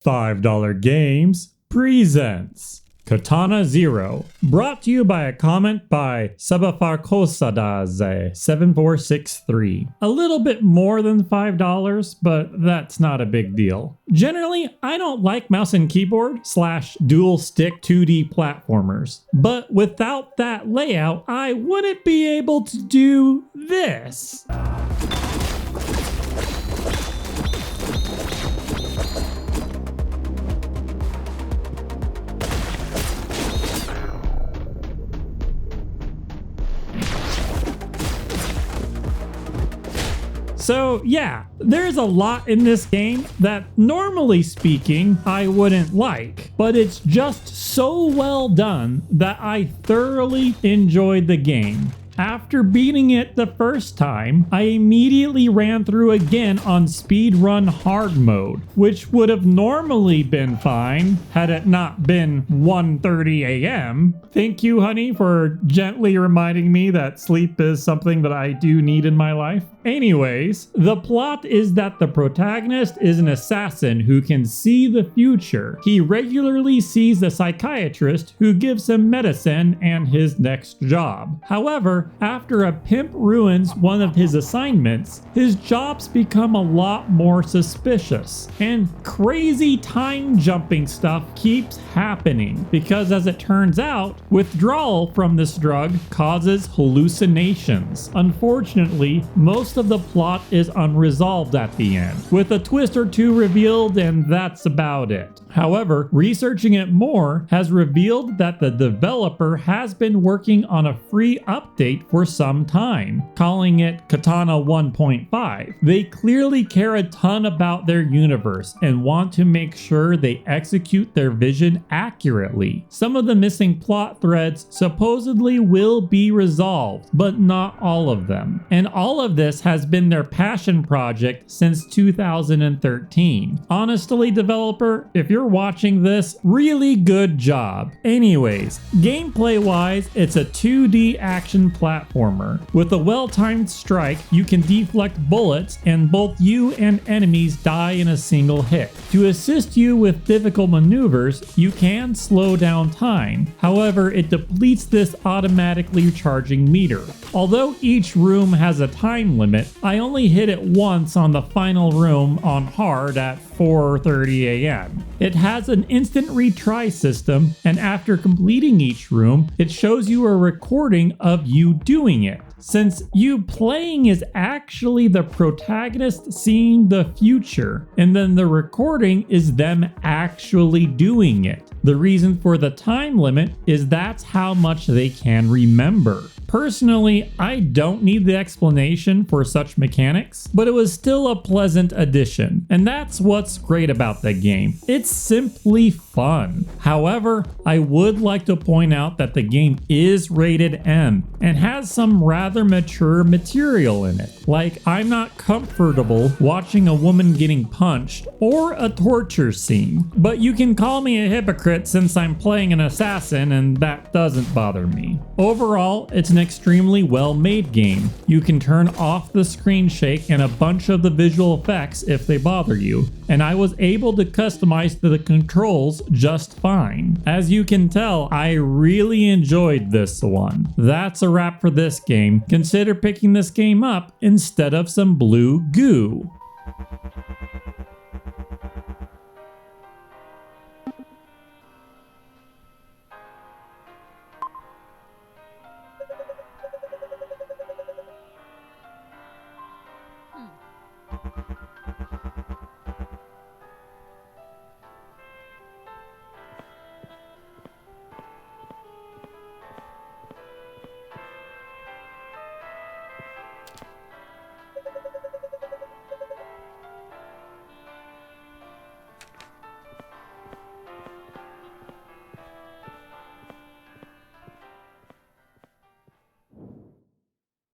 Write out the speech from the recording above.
$5 Games presents Katana Zero, brought to you by a comment by Sabafarkosadaze7463. A little bit more than $5, but that's not a big deal. Generally, I don't like mouse and keyboard / dual stick 2D platformers, but without that layout, I wouldn't be able to do this. So yeah, there's a lot in this game that normally speaking I wouldn't like, but it's just so well done that I thoroughly enjoyed the game. After beating it the first time, I immediately ran through again on speedrun hard mode, which would have normally been fine had it not been 1:30 a.m. Thank you, honey, for gently reminding me that sleep is something that I do need in my life. Anyways, the plot is that the protagonist is an assassin who can see the future. He regularly sees a psychiatrist who gives him medicine and his next job. However, after a pimp ruins one of his assignments, his jobs become a lot more suspicious, and crazy time jumping stuff keeps happening because, as it turns out, withdrawal from this drug causes hallucinations. Unfortunately, most of the plot is unresolved at the end, with a twist or two revealed, and that's about it. However, researching it more has revealed that the developer has been working on a free update for some time, calling it Katana 1.5. They clearly care a ton about their universe and want to make sure they execute their vision accurately. Some of the missing plot threads supposedly will be resolved, but not all of them. And all of this has been their passion project since 2013. Honestly, developer, if you're watching this, really good job. Anyways, gameplay wise, it's a 2D action platformer. With a well-timed strike, you can deflect bullets and both you and enemies die in a single hit. To assist you with difficult maneuvers, you can slow down time. However, it depletes this automatically charging meter. Although each room has a time limit, I only hit it once on the final room on hard at 4:30 a.m. It has an instant retry system, and after completing each room, it shows you a recording of you doing it. Since you playing is actually the protagonist seeing the future, and then the recording is them actually doing it. The reason for the time limit is that's how much they can remember. Personally, I don't need the explanation for such mechanics, but it was still a pleasant addition, and that's what's great about the game. It's simply fun. However, I would like to point out that the game is rated M and has some rather mature material in it. Like, I'm not comfortable watching a woman getting punched or a torture scene, but you can call me a hypocrite since I'm playing an assassin and that doesn't bother me. Overall, it's an extremely well-made game. You can turn off the screen shake and a bunch of the visual effects if they bother you, and I was able to customize the controls just fine. As you can tell, I really enjoyed this one. That's a wrap for this game. Consider picking this game up instead of some blue goo.